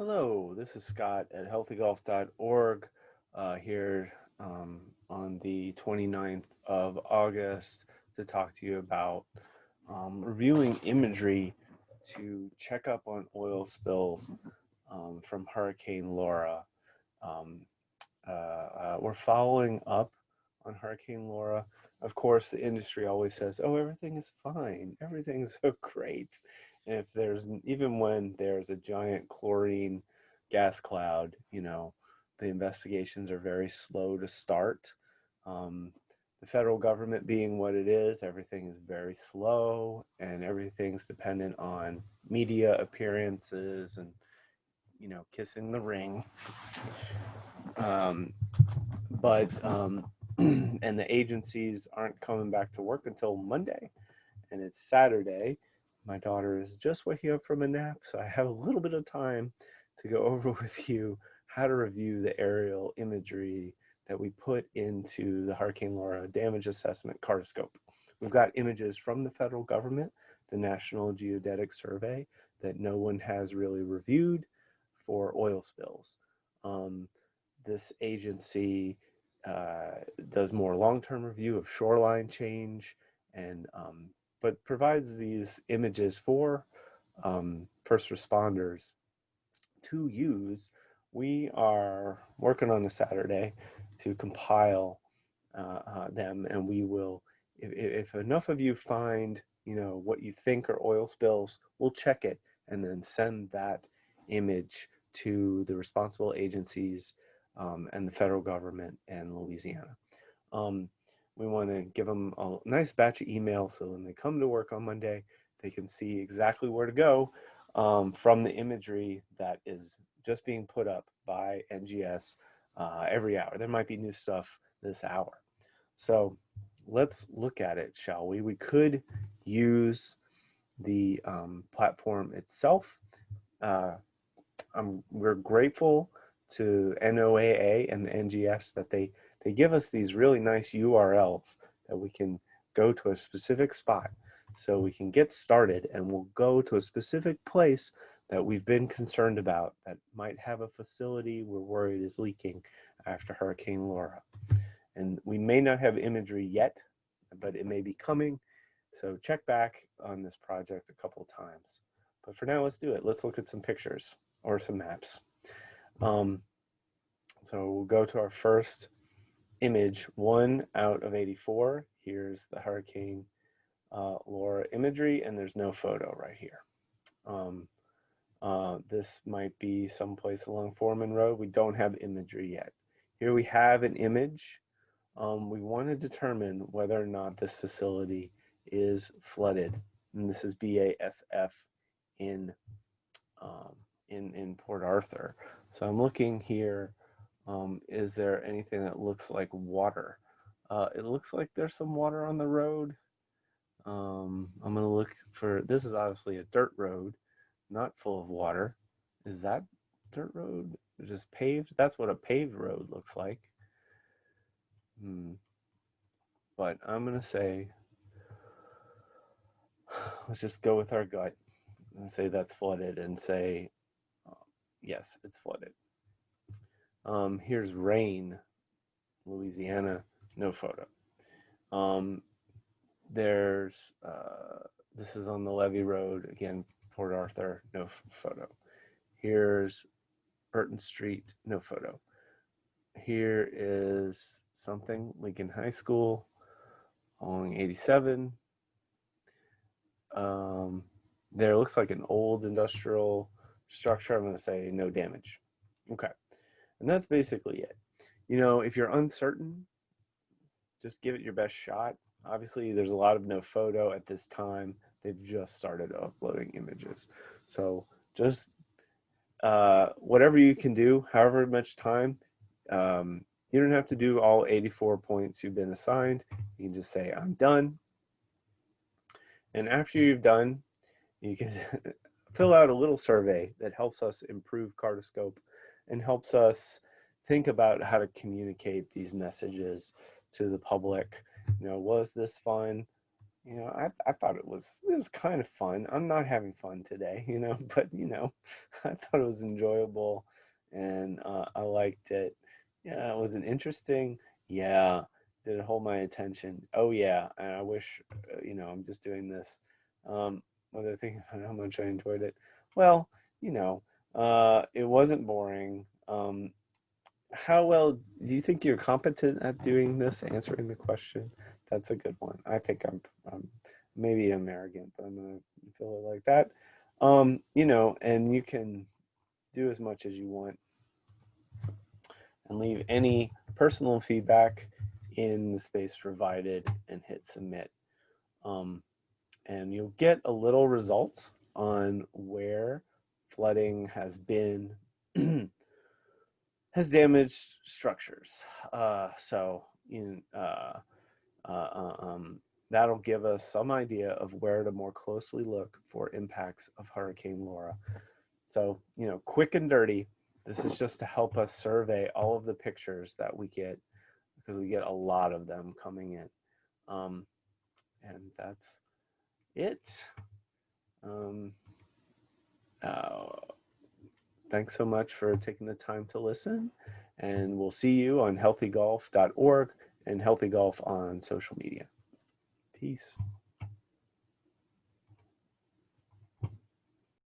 Hello, this is Scott at healthygolf.org here on the 29th of August to talk to you about reviewing imagery to check up on oil spills from Hurricane Laura. Um, we're following up on Hurricane Laura. Of course, the industry always says, "Oh, everything is fine, everything's so great." And if there's even when there's a giant chlorine gas cloud, the investigations are very slow to start. Um, the federal government being what it is, everything is very slow, and everything's dependent on media appearances and kissing the ring. Um, but and the agencies aren't coming back to work until Monday, and it's Saturday. My daughter is just waking up from a nap, so I have a little bit of time to go over with you how to review the aerial imagery that we put into the Hurricane Laura damage assessment cartoscope. We've got images from the federal government, the National Geodetic Survey, that no one has really reviewed for oil spills. Um, this agency does more long-term review of shoreline change, and but provides these images for first responders to use. We are working on a Saturday to compile them, and we will, if enough of you find, what you think are oil spills, we'll check it and then send that image to the responsible agencies and the federal government and Louisiana. Um, we want to give them a nice batch of emails so when they come to work on Monday, they can see exactly where to go from the imagery that is just being put up by NGS every hour. There might be new stuff this hour. So let's look at it, shall we? We could use the platform itself. Uh, we're grateful to NOAA and the NGS that they give us these really nice URLs that we can go to a specific spot so we can get started, and we'll go to a specific place that we've been concerned about that might have a facility we're worried is leaking after Hurricane Laura. And we may not have imagery yet, but it may be coming. So check back on this project a couple of times. But for now, let's do it. Let's look at some pictures or some maps. Um, so we'll go to our first image, 1 out of 84. Here's the Hurricane Laura imagery, and there's no photo right here. This might be someplace along Foreman Road. We don't have imagery yet. Here we have an image. We want to determine whether or not this facility is flooded, and this is BASF in in Port Arthur. So I'm looking here. Is there anything that looks like water? It looks like there's some water on the road. I'm gonna look for. This is obviously a dirt road, not full of water. Is that dirt road? Just paved? That's what a paved road looks like. Hmm. But I'm gonna say, let's just go with our gut and say that's flooded, and say uh, yes, it's flooded. Here's rain, Louisiana, no photo. Um, there's this is on the Levee Road again, Port Arthur, no photo. Here's Burton Street, no photo. Here is something, Lincoln High School, along 87. There looks like an old industrial structure. I'm going to say no damage. Okay, and that's basically it. If you're uncertain, just give it your best shot. Obviously, there's a lot of no photo at this time. They've just started uploading images. So just whatever you can do, however much time. You don't have to do all 84 points you've been assigned. You can just say, I'm done. And after you've done, you can fill out a little survey that helps us improve Cartoscope and helps us think about how to communicate these messages to the public. Was this fun? You know, I thought it was kind of fun. I'm not having fun today, you know, but you know, I thought it was enjoyable, and I liked it. Yeah, was it interesting? Yeah. Did it hold my attention? Oh yeah. And I wish, you know, I'm just doing this. Whether thinking about how much I enjoyed it. Well, you know, it wasn't boring. How well do you think you're competent at doing this, answering the question? That's a good one. I think I'm maybe I'm arrogant, but I'm gonna feel it like that. You know, and you can do as much as you want and leave any personal feedback in the space provided and hit submit. Um, and you'll get a little results on where flooding has been has damaged structures. So you that'll give us some idea of where to more closely look for impacts of Hurricane Laura. So, you know, quick and dirty. This is just to help us survey all of the pictures that we get because we get a lot of them coming in. Um, and that's it. Um, uh, Thanks so much for taking the time to listen. And we'll see you on healthygolf.org and Healthy Golf on social media. Peace.